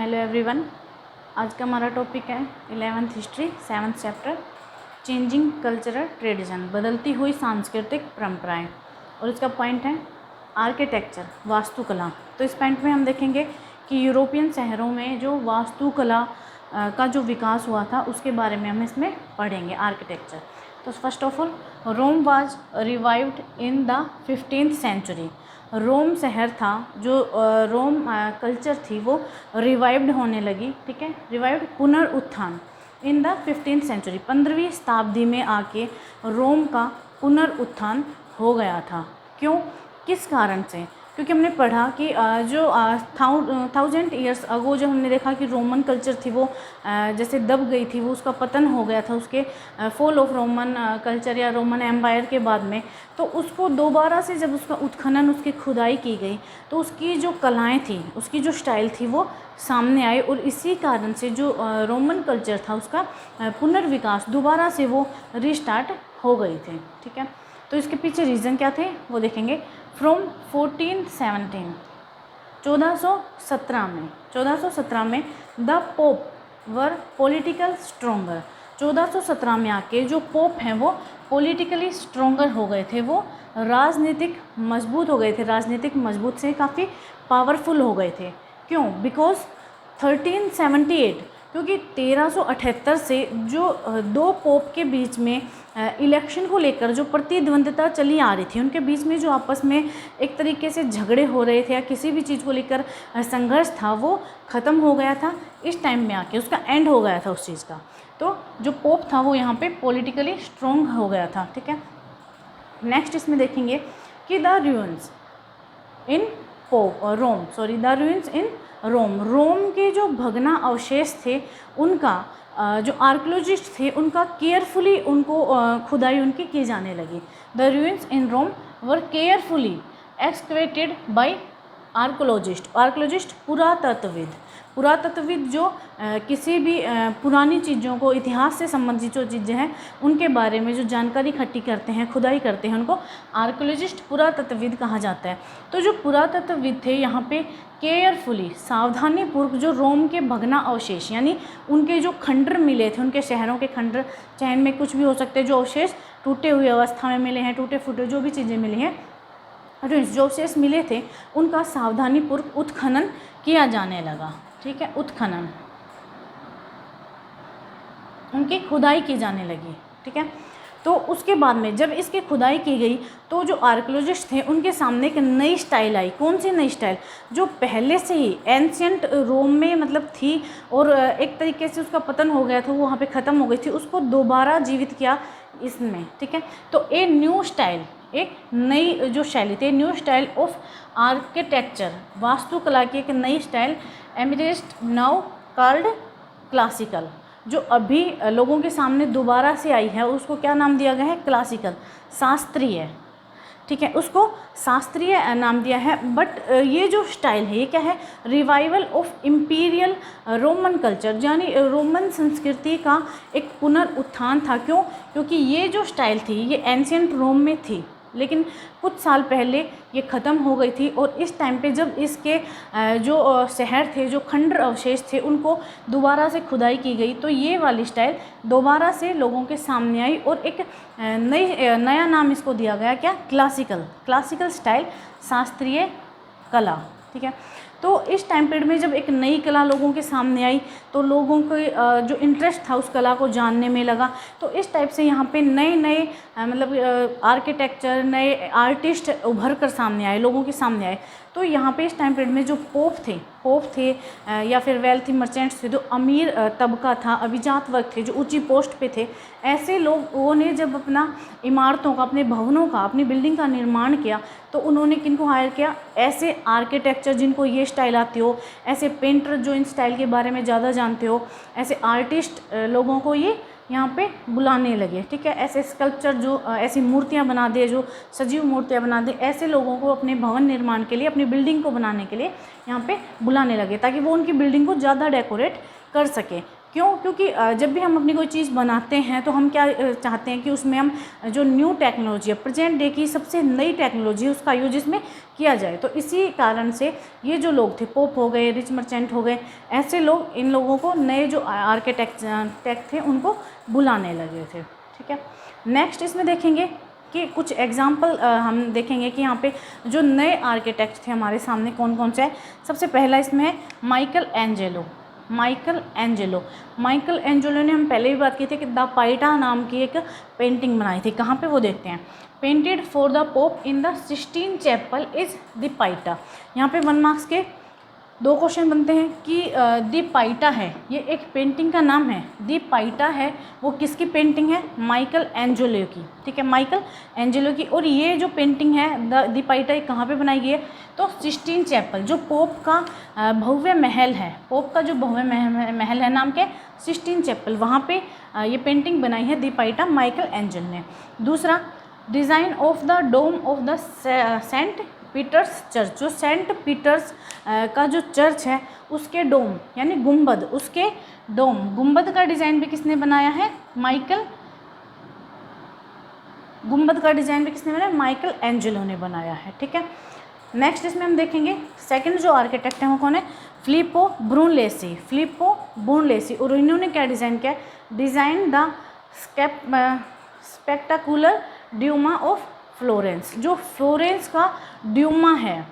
Hello everyone. आज का हमारा टॉपिक है 11th history 7th chapter changing cultural tradition, बदलती हुई सांस्कृतिक परंपराएं। और इसका पॉइंट है आर्किटेक्चर, वास्तुकला। तो इस पॉइंट में हम देखेंगे कि यूरोपियन शहरों में जो वास्तुकला का जो विकास हुआ था उसके बारे में हम इसमें पढ़ेंगे, आर्किटेक्चर। तो first of all, Rome was revived in the 15th century. Rome शहर था, जो रोम कल्चर थी वो रिवाइव्ड होने लगी, ठीक है, रिवाइव्ड पुनरुत्थान इन द 15th सेंचुरी। 15वीं शताब्दी में आके रोम का पुनरुत्थान हो गया था। क्यों, किस कारण से? क्योंकि हमने पढ़ा कि जो 1000 ईयर्स अगो जब हमने देखा कि रोमन कल्चर थी वो जैसे दब गई थी, वो उसका पतन हो गया था उसके फॉल ऑफ रोमन कल्चर या रोमन एम्पायर के बाद में। तो उसको दोबारा से जब उसका उत्खनन, उसकी खुदाई की गई तो उसकी जो कलाएं थी, उसकी जो स्टाइल थी वो सामने आई। और इसी कारण से जो रोमन कल्चर था उसका पुनर्विकास दोबारा से वो रिस्टार्ट हो गई थे, ठीक है। तो इसके पीछे रीज़न क्या थे वो देखेंगे। फ्रॉम 1417 1417 में the pope were political stronger. 1417 में आके जो पोप हैं वो पॉलिटिकली स्ट्रोंगर हो गए थे, वो राजनीतिक मजबूत हो गए थे, राजनीतिक मजबूत से काफ़ी पावरफुल हो गए थे। क्यों? बिकॉज 1378, क्योंकि 1378 से जो दो पोप के बीच में इलेक्शन को लेकर जो प्रतिद्वंद्विता चली आ रही थी, उनके बीच में जो आपस में एक तरीके से झगड़े हो रहे थे या किसी भी चीज़ को लेकर संघर्ष था वो ख़त्म हो गया था। इस टाइम में आके उसका एंड हो गया था उस चीज़ का। तो जो पोप था वो यहाँ पे पॉलिटिकली स्ट्रॉन्ग हो गया था, ठीक है। नेक्स्ट इसमें देखेंगे कि the ruins in the ruins in Rome के जो भगना अवशेष थे उनका जो आर्कियोलॉजिस्ट थे उनका केयरफुली उनको खुदाई उनकी की जाने लगी। The ruins in Rome were carefully excavated by archaeologist पुरातत्वविद जो किसी भी पुरानी चीज़ों को, इतिहास से संबंधित जो चीज़ें हैं उनके बारे में जो जानकारी इकट्ठी करते हैं, खुदाई करते हैं, उनको आर्कियोलॉजिस्ट, पुरातत्वविद कहा जाता है। तो जो पुरातत्वविद थे यहाँ पे केयरफुली, सावधानीपूर्वक जो रोम के भगना अवशेष यानी उनके जो खंडर मिले थे, उनके शहरों के खंडर, चैन में कुछ भी हो सकते हैं, जो अवशेष टूटे हुए अवस्था में मिले हैं, टूटे फूटे जो भी चीज़ें मिली हैं, जो अवशेष मिले थे उनका सावधानीपूर्वक उत्खनन किया जाने लगा, ठीक है। उत्खनन, उनकी खुदाई की जाने लगी, ठीक है। तो उसके बाद में जब इसकी खुदाई की गई तो जो आर्कियोलॉजिस्ट थे उनके सामने एक नई स्टाइल आई। कौन सी नई स्टाइल? जो पहले से ही एंशियंट रोम में मतलब थी और एक तरीके से उसका पतन हो गया था, वो वहाँ पे ख़त्म हो गई थी, उसको दोबारा जीवित किया इसमें, ठीक है। तो ए न्यू स्टाइल, एक नई जो शैली थी, न्यू स्टाइल ऑफ आर्किटेक्चर, वास्तुकला की एक नई स्टाइल एमरेस्ट नाउ कॉल्ड क्लासिकल, जो अभी लोगों के सामने दोबारा से आई है उसको क्या नाम दिया गया है? क्लासिकल, शास्त्रीय, ठीक है, उसको शास्त्रीय नाम दिया है। बट ये जो स्टाइल है ये क्या है? Revival of imperial Roman culture, यानी रोमन संस्कृति का एक पुनरुत्थान था। क्यों? क्योंकि ये जो स्टाइल थी ये एंशियंट रोम में थी, लेकिन कुछ साल पहले ये ख़त्म हो गई थी। और इस टाइम पे जब इसके जो शहर थे, जो खंडर अवशेष थे, उनको दोबारा से खुदाई की गई तो ये वाली स्टाइल दोबारा से लोगों के सामने आई और एक नया नाम इसको दिया गया, क्या? क्लासिकल स्टाइल, शास्त्रीय कला, ठीक है। तो इस टाइम पीरियड में जब एक नई कला लोगों के सामने आई तो लोगों के जो इंटरेस्ट था उस कला को जानने में लगा। तो इस टाइप से यहाँ पे नए मतलब आर्किटेक्चर, नए आर्टिस्ट उभर कर सामने आए, लोगों के सामने आए। तो यहाँ पे इस टाइम पीरियड में जो पोप थे या फिर वेल्थी मर्चेंट्स थे, जो अमीर तबका था, अभिजात वर्ग थे, जो ऊंची पोस्ट पे थे, ऐसे लोगों ने जब अपना इमारतों का, अपने भवनों का, अपनी बिल्डिंग का निर्माण किया तो उन्होंने किनको हायर किया? ऐसे आर्किटेक्चर जिनको ये स्टाइल आती हो, ऐसे पेंटर जो इन स्टाइल के बारे में ज़्यादा जानते हो, ऐसे आर्टिस्ट लोगों को ये यहाँ पे बुलाने लगे, ठीक है। ऐसे स्कल्पचर जो ऐसी मूर्तियाँ बना दे, जो सजीव मूर्तियाँ बना दे, ऐसे लोगों को अपने भवन निर्माण के लिए, अपनी बिल्डिंग को बनाने के लिए यहाँ पे बुलाने लगे, ताकि वो उनकी बिल्डिंग को ज़्यादा डेकोरेट कर सके। क्यों? क्योंकि जब भी हम अपनी कोई चीज़ बनाते हैं तो हम क्या चाहते हैं कि उसमें हम जो न्यू टेक्नोलॉजी है, प्रेजेंट डे की सबसे नई टेक्नोलॉजी है, उसका यूज इसमें किया जाए। तो इसी कारण से ये जो लोग थे, पोप हो गए, रिच मर्चेंट हो गए, ऐसे लोग इन लोगों को नए जो आर्किटेक्ट थे उनको बुलाने लगे थे। ठीक है, नेक्स्ट इसमें देखेंगे कि कुछ एग्जाम्पल हम देखेंगे कि यहाँ पे जो नए आर्किटेक्ट थे हमारे सामने कौन कौन से हैं। सबसे पहला इसमें है माइकल एंजेलो। माइकल एंजेलो ने हम पहले भी बात की थी कि द पाइटा नाम की एक पेंटिंग बनाई थी। कहाँ पे वो देखते हैं, painted for the Pope in the Sistine Chapel is the Pieta. यहाँ पे 1 मार्क्स के 2 क्वेश्चन बनते हैं कि दी पाइटा है, ये एक पेंटिंग का नाम है। दी पाइटा है वो किसकी पेंटिंग है? माइकल एंजेलो की। ठीक है, माइकल एंजेलो की। और ये जो पेंटिंग है दी पाइटा, ये कहाँ पे बनाई गई है? तो सिस्टीन चैपल, जो पोप का भव्य महल है, पोप का जो भव्य महल है, नाम क्या है? सिस्टीन चैपल, वहाँ पे ये पेंटिंग बनाई है दी पाइटा माइकल एंजेलो ने। दूसरा, design of the dome of the Saint Peter's church, जो सेंट पीटर्स का जो चर्च है उसके डोम यानी गुंबद, उसके डोम गुंबद का डिज़ाइन भी किसने बनाया है? गुंबद का डिज़ाइन भी किसने बनाया? माइकल एंजेलो ने बनाया है। ठीक है, नेक्स्ट इसमें हम देखेंगे सेकंड जो आर्किटेक्ट है वो कौन है? Filippo Brunelleschi. और इन्होंने क्या डिज़ाइन किया? Design the spectacular duomo of Florence, जो फ्लोरेंस का ड्यूमा है,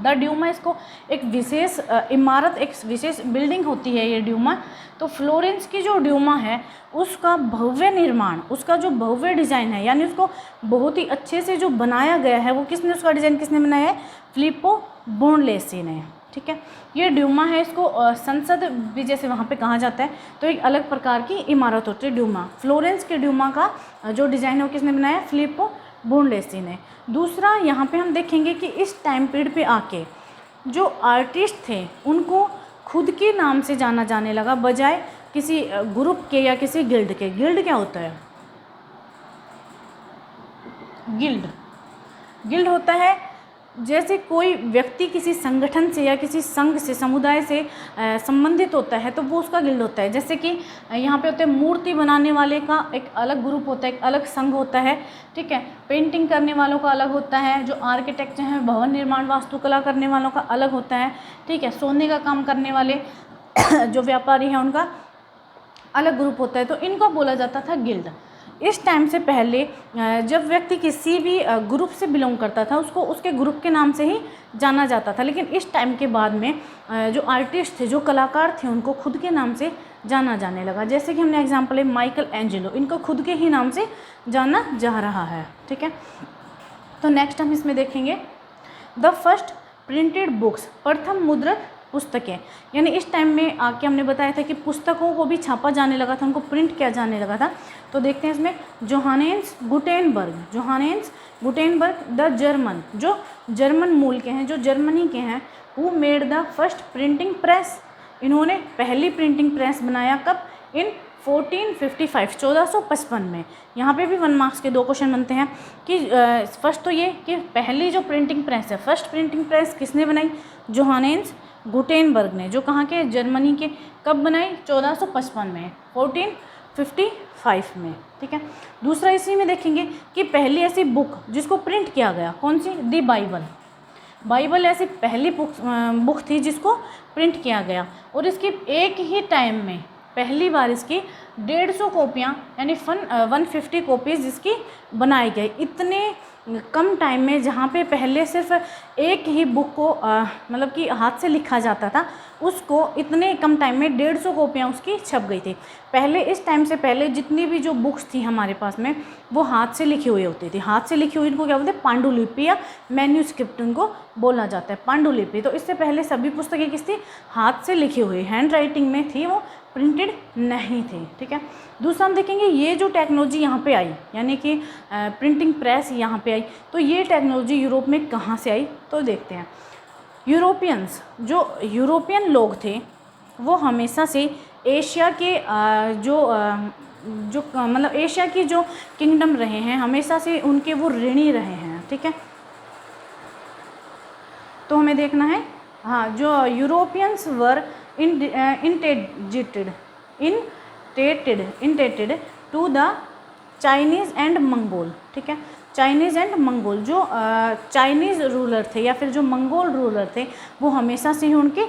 द ड्यूमा, इसको एक विशेष इमारत, एक विशेष बिल्डिंग होती है ये ड्यूमा। तो फ्लोरेंस की जो ड्यूमा है उसका भव्य निर्माण, उसका जो भव्य डिज़ाइन है, यानी उसको बहुत ही अच्छे से जो बनाया गया है, वो किसने, उसका डिज़ाइन किसने बनाया है? फिलिप्पो ब्रूनलेसी ने। ठीक है, ये ड्यूमा है, इसको संसद भी जैसे वहाँ पे कहा जाता है, तो एक अलग प्रकार की इमारत होती है ड्यूमा। फ्लोरेंस के ड्यूमा का जो डिज़ाइन है वो किसने बनाया? फिलिप्पो ब्रूनलेसी ने। दूसरा, यहाँ पे हम देखेंगे कि इस टाइम पीरियड पे आके जो आर्टिस्ट थे उनको खुद के नाम से जाना जाने लगा, बजाय किसी ग्रुप के या किसी गिल्ड के। गिल्ड क्या होता है? गिल्ड होता है जैसे कोई व्यक्ति किसी संगठन से या किसी संघ से, समुदाय से संबंधित होता है तो वो उसका गिल्ड होता है। जैसे कि यहाँ पे होते हैं मूर्ति बनाने वाले का एक अलग ग्रुप होता है, एक अलग संघ होता है। ठीक है, पेंटिंग करने वालों का अलग होता है, जो आर्किटेक्ट हैं, भवन निर्माण वास्तुकला करने वालों का अलग होता है। ठीक है, सोने का काम करने वाले जो व्यापारी हैं उनका अलग ग्रुप होता है, तो इनको बोला जाता था गिल्ड। इस टाइम से पहले जब व्यक्ति किसी भी ग्रुप से बिलोंग करता था उसको उसके ग्रुप के नाम से ही जाना जाता था, लेकिन इस टाइम के बाद में जो आर्टिस्ट थे, जो कलाकार थे, उनको खुद के नाम से जाना जाने लगा। जैसे कि हमने एग्जांपल है माइकल एंजेलो, इनको खुद के ही नाम से जाना जा रहा है। ठीक है, तो नेक्स्ट हम इसमें देखेंगे द फर्स्ट प्रिंटेड बुक्स, प्रथम मुद्रित पुस्तकें। यानी इस टाइम में आके हमने बताया था कि पुस्तकों को भी छापा जाने लगा था, उनको प्रिंट किया जाने लगा था। तो देखते हैं इसमें जोहानेस गुटेनबर्ग द जर्मन, जो जर्मन मूल के हैं, जो जर्मनी के हैं, who made the first printing press, इन्होंने पहली प्रिंटिंग प्रेस बनाया। कब? इन 1455 में। यहाँ पे भी 1 मार्क्स के 2 क्वेश्चन बनते हैं कि फर्स्ट तो ये कि पहली जो प्रिंटिंग प्रेस है, फर्स्ट प्रिंटिंग प्रेस किसने बनाई? जोहानेस गुटेनबर्ग ने, जो कहाँ के? जर्मनी के। कब बनाई? 1455 में, 1455 में। ठीक है, दूसरा इसी में देखेंगे कि पहली ऐसी बुक जिसको प्रिंट किया गया, कौन सी? दी बाइबल ऐसी पहली बुक थी जिसको प्रिंट किया गया, और इसकी एक ही टाइम में पहली बार इसकी 150 कॉपियाँ यानी 150 कॉपीज़ जिसकी बनाई गई। इतने कम टाइम में, जहाँ पे पहले सिर्फ एक ही बुक को मतलब कि हाथ से लिखा जाता था, उसको इतने कम टाइम में 150 कॉपियाँ उसकी छप गई थी। पहले इस टाइम से पहले जितनी भी जो बुक्स थी हमारे पास में, वो हाथ से लिखी हुई होती थी। हाथ से लिखी हुई इनको क्या बोलते हैं? पांडुलिपि या मैन्यूस्क्रिप्ट इनको बोला जाता है, पांडुलिपि। तो इससे पहले सभी पुस्तकें किस थी? हाथ से लिखी हुई, हैंड राइटिंग में थी, वो प्रिंटेड नहीं थी। ठीक है, दूसरा हम देखेंगे ये जो टेक्नोलॉजी यहाँ पे आई, यानी कि प्रिंटिंग प्रेस यहाँ पे आई, तो ये टेक्नोलॉजी यूरोप में कहाँ से आई? तो देखते हैं। जो यूरोपियन लोग थे वो हमेशा से एशिया के जो मतलब एशिया की जो किंगडम रहे हैं, हमेशा से उनके वो ऋणी रहे हैं। ठीक है, तो हमें देखना है, हाँ, जो Europeans were indebted to the Chinese and Mongol, ठीक है। चाइनीज़ एंड मंगोल, जो चाइनीज़ रूलर थे या फिर जो मंगोल रूलर थे वो हमेशा से ही उनके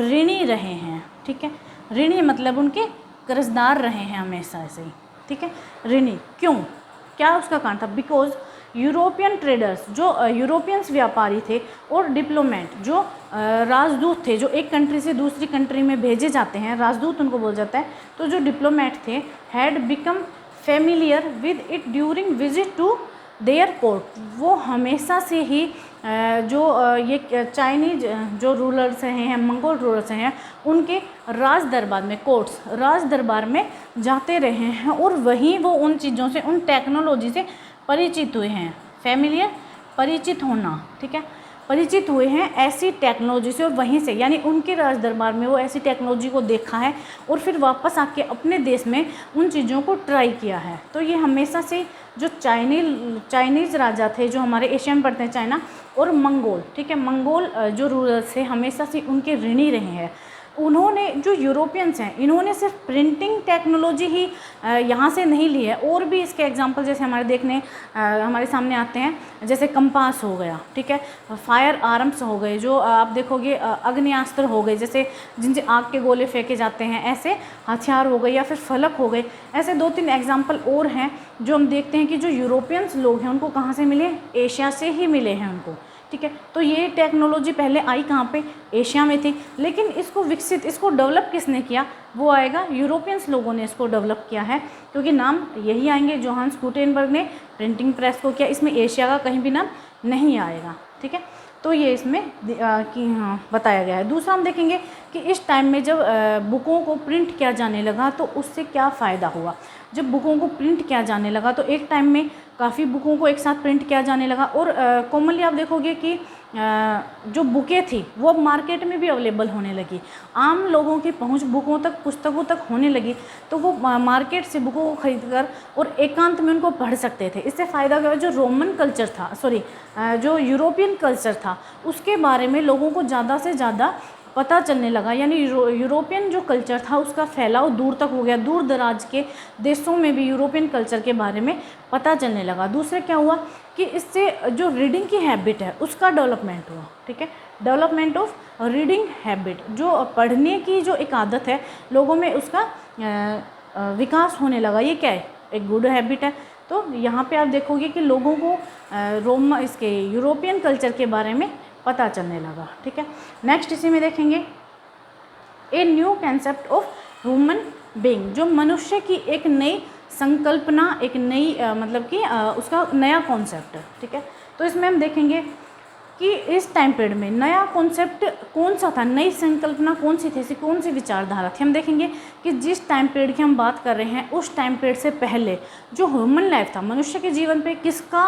ऋणी रहे हैं, ठीक है। ऋणी मतलब उनके कर्जदार रहे हैं हमेशा से ही, ठीक है। ऋणी क्यों, क्या उसका कारण था? बिकॉज यूरोपियन ट्रेडर्स, जो यूरोपियंस व्यापारी थे, और डिप्लोमेट जो राजदूत थे, जो एक कंट्री से दूसरी कंट्री में भेजे जाते हैं, राजदूत उनको बोल जाता है। तो जो डिप्लोमेट थे had become familiar with it during visit to their court, वो हमेशा से ही ये चाइनीज जो रूलर्स हैं, मंगोल रूलर्स हैं, उनके राज दरबार में, कोर्ट्स, राज दरबार में जाते रहे हैं, और वहीं वो उन चीज़ों से, उन टेक्नोलॉजी से परिचित हुए हैं। फैमिलियर, परिचित होना, ठीक है, परिचित हुए हैं ऐसी टेक्नोलॉजी से, और वहीं से यानी उनके राज दरबार में वो ऐसी टेक्नोलॉजी को देखा है और फिर वापस आके अपने देश में उन चीज़ों को ट्राई किया है। तो ये हमेशा से जो चाइनीज़ राजा थे, जो हमारे एशिया में पड़ते हैं, चाइना और मंगोल, ठीक है, मंगोल जो रूलर्स थे हमेशा से उनके ऋणी रहे हैं। उन्होंने, जो यूरोपियंस हैं, इन्होंने सिर्फ प्रिंटिंग टेक्नोलॉजी ही यहाँ से नहीं ली है, और भी इसके एग्जांपल जैसे हमारे सामने आते हैं, जैसे कंपास हो गया, ठीक है, फायर आर्म्स हो गए, जो आप देखोगे अग्नियास्त्र हो गए, जैसे जिनसे आग के गोले फेंके जाते हैं, ऐसे हथियार हो गए, या फिर फलक हो गए। ऐसे 2-3 एग्जाम्पल और हैं जो हम देखते हैं कि जो यूरोपियंस लोग हैं उनको कहाँ से मिले, एशिया से ही मिले हैं उनको, ठीक है। तो ये टेक्नोलॉजी पहले आई कहाँ पे, एशिया में थी, लेकिन इसको डेवलप किसने किया, वो आएगा यूरोपियंस लोगों ने इसको डेवलप किया है, क्योंकि नाम यही आएंगे, जोहान्स गुटेनबर्ग ने प्रिंटिंग प्रेस को किया, इसमें एशिया का कहीं भी नाम नहीं आएगा, ठीक है। तो ये इसमें बताया गया है। दूसरा हम देखेंगे कि इस टाइम में जब बुकों को प्रिंट किया जाने लगा तो उससे क्या फ़ायदा हुआ। जब बुकों को प्रिंट किया जाने लगा तो एक टाइम में काफ़ी बुकों को एक साथ प्रिंट किया जाने लगा, और कॉमनली आप देखोगे कि जो बुकें थी वो अब मार्केट में भी अवेलेबल होने लगी, आम लोगों की पहुंच बुकों तक, पुस्तकों तक होने लगी, तो वो मार्केट से बुकों को खरीदकर और एकांत में उनको पढ़ सकते थे। इससे फ़ायदा क्या, जो रोमन कल्चर था, जो यूरोपियन कल्चर था, उसके बारे में लोगों को ज़्यादा से ज़्यादा पता चलने लगा, यानी यूरोपियन जो कल्चर था उसका फैलाव दूर तक हो गया, दूर दराज के देशों में भी यूरोपियन कल्चर के बारे में पता चलने लगा। दूसरे क्या हुआ कि इससे जो रीडिंग की हैबिट है उसका डेवलपमेंट हुआ, ठीक है, डेवलपमेंट ऑफ रीडिंग हैबिट, जो पढ़ने की जो एक आदत है लोगों में, उसका विकास होने लगा। ये क्या है, एक गुड हैबिट है। तो यहाँ पे आप देखोगे कि लोगों को यूरोपियन कल्चर के बारे में पता चलने लगा, ठीक है। नेक्स्ट इसी में देखेंगे a new concept of human being, जो मनुष्य की एक नई संकल्पना, एक नई मतलब कि उसका नया कॉन्सेप्ट है, ठीक है। तो इसमें हम देखेंगे कि इस टाइम पीरियड में नया कॉन्सेप्ट कौन सा था, नई संकल्पना कौन सी थी, कौन सी विचारधारा थी। हम देखेंगे कि जिस टाइम पीरियड की हम बात कर रहे हैं उस टाइम पीरियड से पहले जो ह्यूमन लाइफ था, मनुष्य के जीवन पे किसका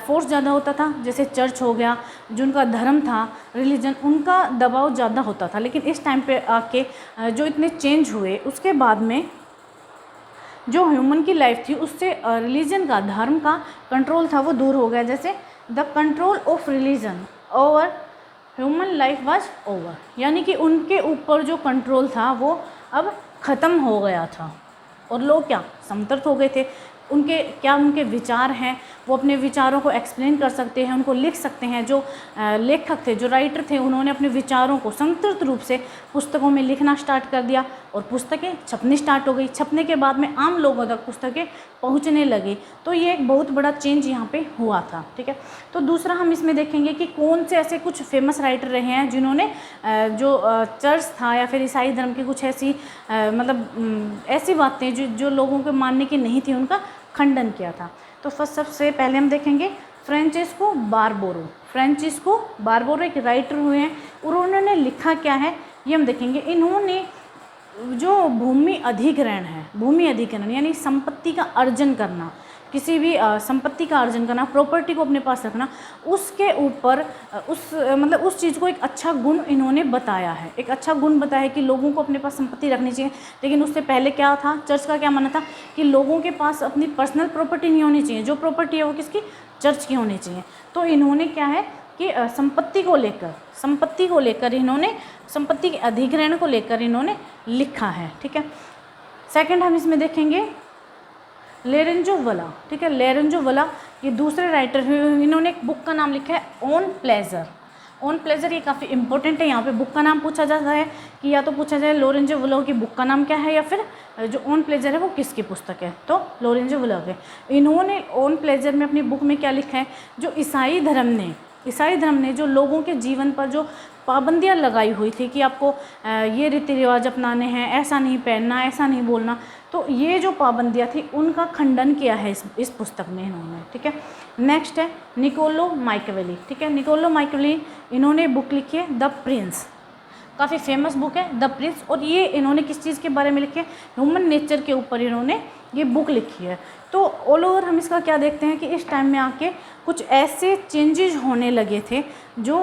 फोर्स ज़्यादा होता था, जैसे चर्च हो गया, जो उनका धर्म था, रिलीजन, उनका दबाव ज़्यादा होता था। लेकिन इस टाइम पे आके जो इतने चेंज हुए उसके बाद में जो ह्यूमन की लाइफ थी उससे रिलीजन का, धर्म का कंट्रोल था वो दूर हो गया। जैसे the control of religion over human life was over, यानी कि उनके ऊपर जो कंट्रोल था वो अब ख़त्म हो गया था, और लोग क्या, संतृप्त हो गए थे। उनके विचार हैं, वो अपने विचारों को एक्सप्लेन कर सकते हैं, उनको लिख सकते हैं। जो लेखक थे, जो राइटर थे, उन्होंने अपने विचारों को संतृप्त रूप से पुस्तकों में लिखना स्टार्ट कर दिया, और पुस्तकें छपनी स्टार्ट हो गई। छपने के बाद में आम लोगों तक पुस्तकें पहुंचने लगी। तो ये एक बहुत बड़ा चेंज यहाँ पे हुआ था, ठीक है। तो दूसरा हम इसमें देखेंगे कि कौन से ऐसे कुछ फेमस राइटर रहे हैं जिन्होंने जो चर्च था या फिर ईसाई धर्म की कुछ ऐसी ऐसी बातें जो लोगों के मानने की नहीं थी, उनका खंडन किया था। तो सबसे पहले हम देखेंगे फ्रांसिस्को बारबोरो एक राइटर हुए हैं, और उन्होंने लिखा क्या है ये हम देखेंगे। इन्होंने जो भूमि अधिग्रहण यानी संपत्ति का अर्जन करना, किसी भी संपत्ति का अर्जन करना, प्रॉपर्टी को अपने पास रखना, उसके ऊपर उस चीज़ को एक अच्छा गुण इन्होंने बताया है। एक अच्छा गुण बताया है कि लोगों को अपने पास संपत्ति रखनी चाहिए। लेकिन उससे पहले क्या था, चर्च का क्या मानना था कि लोगों के पास अपनी पर्सनल प्रॉपर्टी नहीं होनी चाहिए, जो प्रॉपर्टी है वो किसकी, चर्च की होनी चाहिए। तो इन्होंने क्या है, कि संपत्ति को लेकर इन्होंने, संपत्ति के अधिग्रहण को लेकर इन्होंने लिखा है, ठीक है। सेकंड हम इसमें देखेंगे लोरेंजो वाला, ठीक है। लोरेंजो वाला ये दूसरे राइटर हैं, इन्होंने एक बुक का नाम लिखा है ऑन प्लेजर। ऑन प्लेजर ये काफ़ी इंपॉर्टेंट है, यहाँ पे बुक का नाम पूछा जाता है कि या तो पूछा जाए लोरेंजो वाला की बुक का नाम क्या है, या फिर जो ऑन प्लेजर है वो किसकी पुस्तक है, तो लोरेंजो वाला है। इन्होंने ऑन प्लेजर में अपनी बुक में क्या लिखा है, जो ईसाई धर्म ने जो लोगों के जीवन पर जो पाबंदियाँ लगाई हुई थी कि आपको ये रीति रिवाज अपनाने हैं, ऐसा नहीं पहनना, ऐसा नहीं बोलना, तो ये जो पाबंदियाँ थी उनका खंडन किया है इस पुस्तक में इन्होंने, ठीक है। नेक्स्ट है निकोलो माइकेवेली, ठीक है। निकोलो माइकेवेली इन्होंने बुक लिखी है द प्रिंस, काफ़ी फेमस बुक है द प्रिंस, और ये इन्होंने किस चीज़ के बारे में लिखी है, ह्यूमन नेचर के ऊपर इन्होंने ये बुक लिखी है। तो ऑल ओवर हम इसका क्या देखते हैं कि इस टाइम में आके कुछ ऐसे चेंजेस होने लगे थे जो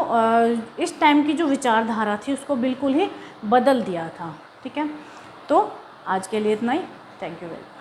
इस टाइम की जो विचारधारा थी उसको बिल्कुल ही बदल दिया था, ठीक है। तो आज के लिए इतना ही, थैंक यू वेरी मच।